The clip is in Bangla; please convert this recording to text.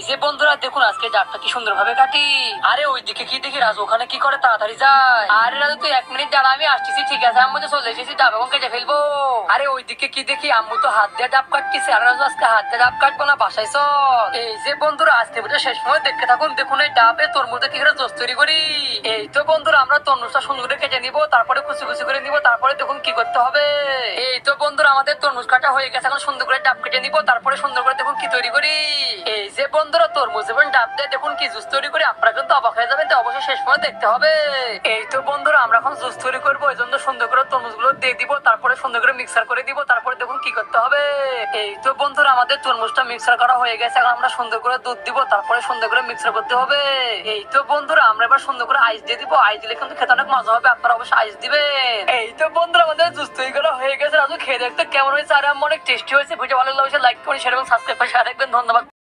যে বন্ধুরা দেখুন আজকে ডাবটা কি সুন্দর ভাবে কাটি। আরে ওইদিকে কি দেখি রাজু ওখানে কি করে, তাড়াতাড়ি যায়। আরে রাজু তুই 1 মিনিট দাঁড়া, আমি আসতেছি। ঠিক আছে আম্মু, তো চলে এসেছি, ডাব এখন কেটে ফেলবো। আরে ওইদিকে কি দেখি আম্মু তো হাত দিয়ে ডাব কাটতেছে। আর রাজু আজকে হাত দিয়ে ডাব কাটবো না, বাসায় চল। এই যে বন্ধুরা আজকে ভিডিও শেষ সময় দেখতে থাকুন। দেখুন এই ডাবে তরমুজে কি করে জোস তৈরি করি। এই তো বন্ধুরা আমরা তরমুজটা সুন্দর করে কেটে নিবো, তারপরে কুচি কুচি করে নিবো। তারপরে দেখুন কি করতে হবে। এই তো বন্ধুরা আমাদের তরমুজ কাটা হয়ে গেছে, এখন সুন্দর করে ডাব কেটে নিবো। তারপরে সুন্দর করে দেখুন কি তৈরি করি। এই যে বন্ধুরা তরমুজ এবং ডাব দিয়ে দেখুন কি জুস তৈরি করে, আপনারা কিন্তু অবাক হয়ে যাবেন। তো অবশ্যই শেষ পর্যন্ত দেখতে হবে। এই তো বন্ধুরা আমরা এখন জুস তৈরি করবো, এই জন্য সুন্দর করে তরমুজ গুলো দিয়ে দিব। তারপরে সুন্দর করে মিক্সার করে দিব। তারপরে দেখুন কি করতে হবে। এই তো বন্ধুরা আমাদের তরমুজটা মিক্সার করা হয়ে গেছে, এখন আমরা সুন্দর করে দুধ দিব। তারপরে সুন্দর করে মিক্সার করতে হবে। এই তো বন্ধুরা আমরা এবার সুন্দর করে আইস দিয়ে দিব। আইস দিলে কিন্তু খেতে অনেক মজা হবে, আপনারা অবশ্যই আইস দিবেন। এই তো বন্ধুরা আমাদের জুস তৈরি করা হয়ে গেছে। রাজু খেয়ে দেখতে কেমন হয়েছে? আর অনেক টেস্টি হয়েছে। ভিডিও ভালো লাগলে লাইক করে শেয়ার এবং সাবস্ক্রাইব করে সাথে থাকবেন। ধন্যবাদ।